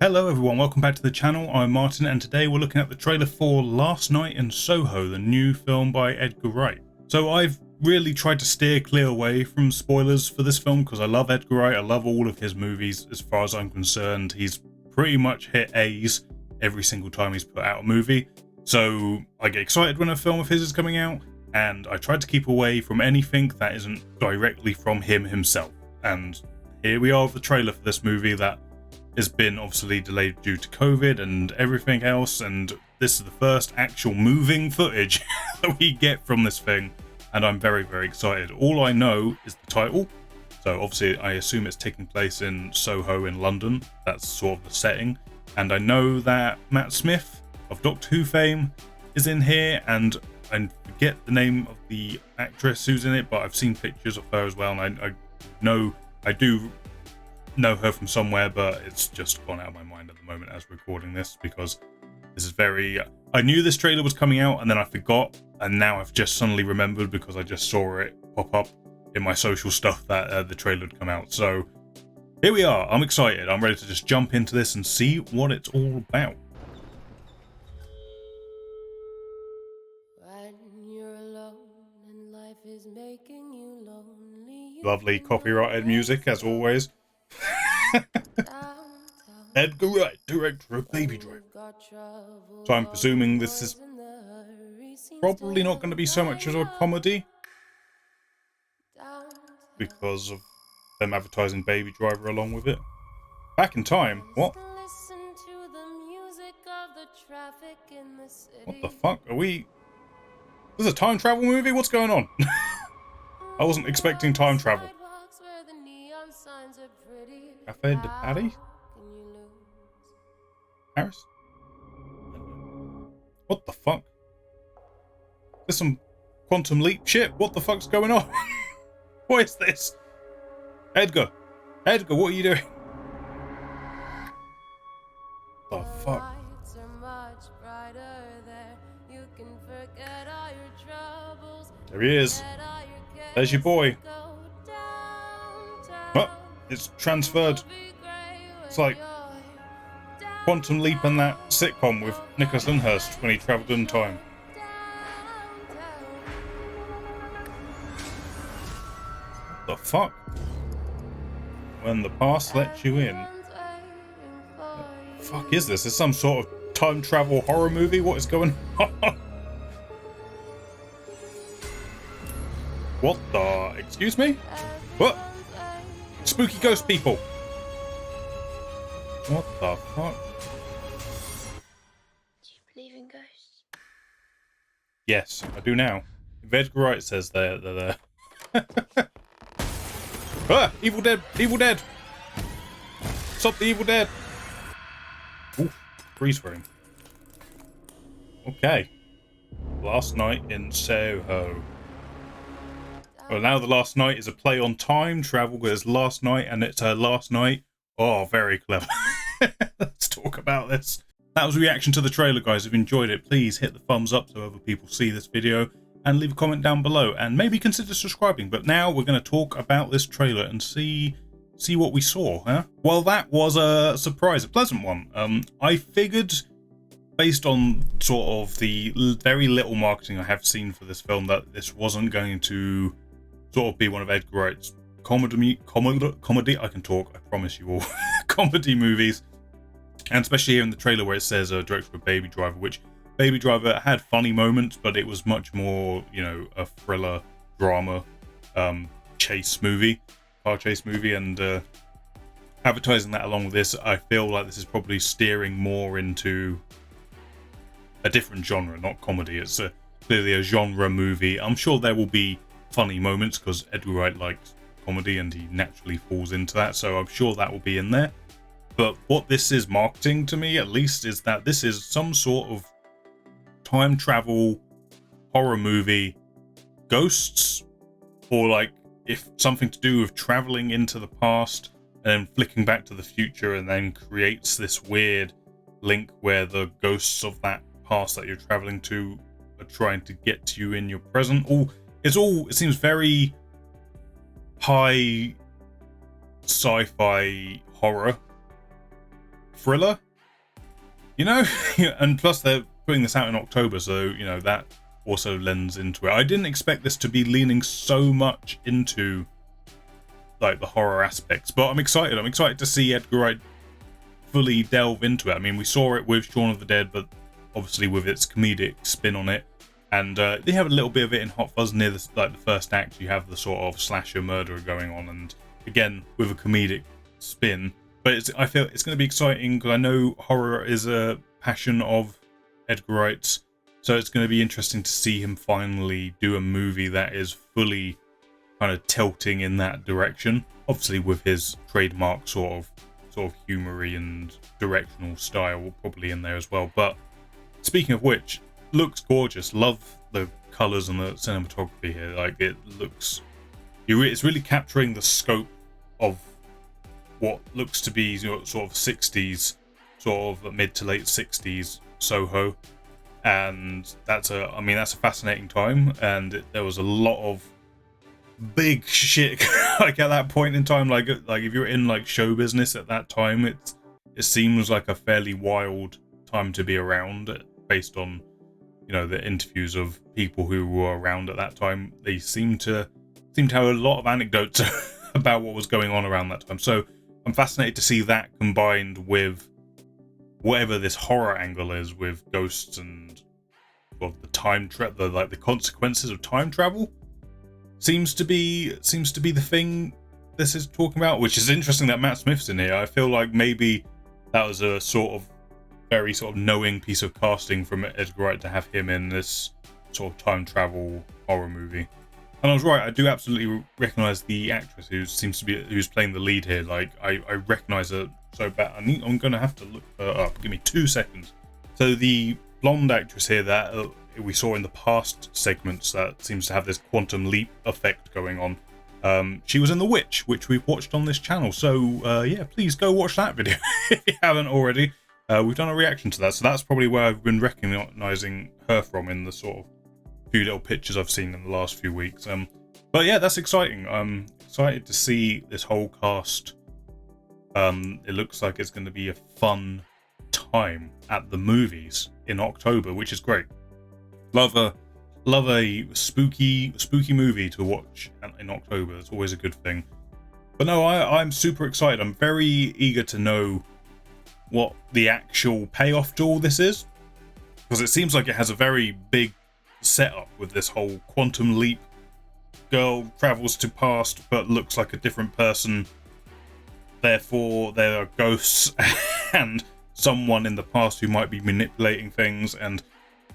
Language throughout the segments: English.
Hello everyone, welcome back to the channel. I'm Martin and today we're looking at the trailer for Last Night in Soho, the new film by Edgar Wright. So I've really tried to steer clear away from spoilers for this film because I love Edgar Wright, I love all of his movies as far as I'm concerned. He's pretty much hit A's every single time he's put out a movie. So I get excited when a film of his is coming out and I tried to keep away from anything that isn't directly from him himself. And here we are with the trailer for this movie that has been obviously delayed due to COVID and everything else, and this is the first actual moving footage that we get from this thing, and I'm very excited. All I know is the title, so obviously I assume it's taking place in Soho in London. That's sort of the setting, and I know that Matt Smith of Doctor Who fame is in here, and I forget the name of the actress who's in it, but I've seen pictures of her as well, and I do know her from somewhere, but it's just gone out of my mind at the moment as recording this because this is I knew this trailer was coming out and then I forgot, and now I've just suddenly remembered because I just saw it pop up in my social stuff that the trailer had come out. So here we are. I'm excited. I'm ready to just jump into this and see what it's all about. When you're alone and life is making you lonely, Lovely copyrighted music as always. Edgar Wright, director of Baby Driver. So I'm presuming this is probably not going to be so much as a comedy because of them advertising Baby Driver along with it. Back in time? What? What the fuck? Are we... This is a time travel movie? What's going on? I wasn't expecting time travel. Cafe de Paris? Paris? What the fuck? There's some quantum leap shit? What the fuck's going on? What is this? Edgar! Edgar, what are you doing? The fuck? There he is. There's your boy. Oh, it's transferred. It's like Quantum Leap and that sitcom with Nicholas Lyndhurst when he travelled in time. What the fuck? When the past lets you in. What the fuck is this? Is some sort of time travel horror movie? What is going on? What the... Excuse me? What? Spooky ghost people. What the fuck? Do you believe in ghosts? Yes, I do now. If Edgar Wright says they're there. Ah! Evil Dead! Evil Dead! Stop the Evil Dead! Ooh, freeze frame. Okay. Last Night in Soho. Well, now the last night is a play on time travel because it's last night and it's her last night. Oh, very clever. Let's talk about this. That was a reaction to the trailer, guys. If you enjoyed it, please hit the thumbs up so other people see this video and leave a comment down below and maybe consider subscribing. But now we're going to talk about this trailer and see what we saw, huh? Well, that was a surprise, a pleasant one. I figured, based on sort of the very little marketing I have seen for this film, that this wasn't going to sort of be one of Edgar Wright's comedy, I can talk, I promise you all, comedy movies. And especially here in the trailer where it says director of Baby Driver, which Baby Driver had funny moments, but it was much more, you know, a thriller, drama, chase movie, car chase movie, and advertising that along with this, I feel like this is probably steering more into a different genre, not comedy. It's clearly a genre movie. I'm sure there will be funny moments because Edgar Wright likes comedy and he naturally falls into that, so I'm sure that will be in there. But what this is marketing to me, at least, is that this is some sort of time travel horror movie, ghosts, or like if something to do with traveling into the past and then flicking back to the future, and then creates this weird link where the ghosts of that past that you're traveling to are trying to get to you in your present. It seems very high sci-fi horror thriller, you know. And plus they're putting this out in October, so you know that also lends into it. I didn't expect this to be leaning so much into like the horror aspects, but I'm excited. I'm excited to see Edgar Wright fully delve into it. I mean, we saw it with Shaun of the Dead, but obviously with its comedic spin on it, and they have a little bit of it in Hot Fuzz near the first act. You have the sort of slasher murderer going on, and again with a comedic spin. But I feel it's going to be exciting because I know horror is a passion of Edgar Wright's, so it's going to be interesting to see him finally do a movie that is fully kind of tilting in that direction. Obviously with his trademark sort of humory and directional style probably in there as well. But speaking of which, looks gorgeous. Love the colors and the cinematography here. Like it looks, it's really capturing the scope of what looks to be sort of 60s, sort of mid to late 60s Soho, and that's a fascinating time. And there was a lot of big shit like at that point in time. Like if you're in like show business at that time, it seems like a fairly wild time to be around, based on, you know, the interviews of people who were around at that time. They seem to have a lot of anecdotes about what was going on around that time. So I'm fascinated to see that combined with whatever this horror angle is, with ghosts and sort of the time travel, like the consequences of time travel. Seems to be the thing this is talking about, which is interesting that Matt Smith's in here. I feel like maybe that was a sort of very sort of knowing piece of casting from Edgar Wright to have him in this sort of time travel horror movie. And I was right, I do absolutely recognize the actress who's playing the lead here. Like I recognize her so bad. I'm gonna have to look her up. Give me 2 seconds. So the blonde actress here that we saw in the past segments that seems to have this quantum leap effect going on. She was in The Witch, which we've watched on this channel. So yeah, please go watch that video if you haven't already. We've done a reaction to that, so that's probably where I've been recognizing her from in the sort of few little pictures I've seen in the last few weeks. But yeah, that's exciting. I'm excited to see this whole cast. It looks like it's going to be a fun time at the movies in October, which is great. Love a spooky movie to watch in October. It's always a good thing. But no, I'm super excited. I'm very eager to know what the actual payoff to all this is, because it seems like it has a very big setup with this whole quantum leap. Girl travels to past but looks like a different person. Therefore, there are ghosts and someone in the past who might be manipulating things, and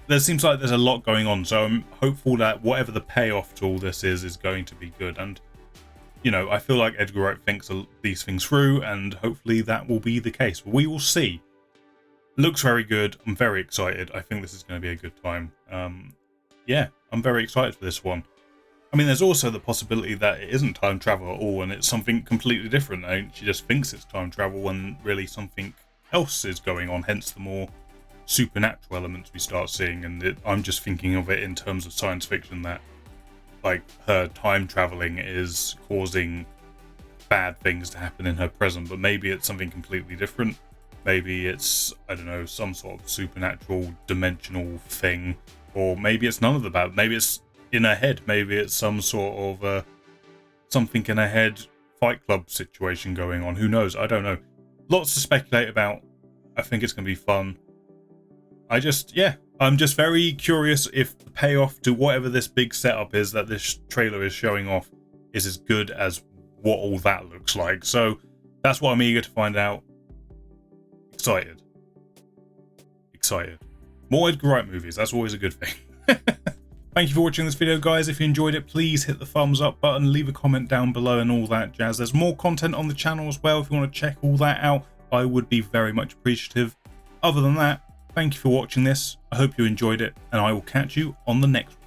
there seems like there's a lot going on. So I'm hopeful that whatever the payoff to all this is going to be good. And you know, I feel like Edgar Wright thinks these things through, and hopefully that will be the case. We will see. Looks very good. I'm very excited. I think this is going to be a good time. Yeah, I'm very excited for this one. I mean, there's also the possibility that it isn't time travel at all, and it's something completely different. She just thinks it's time travel when really something else is going on, hence the more supernatural elements we start seeing. And I'm just thinking of it in terms of science fiction, that like her time traveling is causing bad things to happen in her present, but maybe it's something completely different. Maybe it's, I don't know, some sort of supernatural dimensional thing, or maybe it's none of the bad. Maybe it's in her head. Maybe it's some sort of something in her head Fight Club situation going on. Who knows? I don't know. Lots to speculate about. I think it's going to be fun. I'm just very curious if the payoff to whatever this big setup is that this trailer is showing off is as good as what all that looks like. So that's what I'm eager to find out. Excited. More Edgar Wright movies. That's always a good thing. Thank you for watching this video, guys. If you enjoyed it, please hit the thumbs up button, leave a comment down below and all that jazz. There's more content on the channel as well. If you want to check all that out, I would be very much appreciative. Other than that, thank you for watching this. I hope you enjoyed it, and I will catch you on the next one.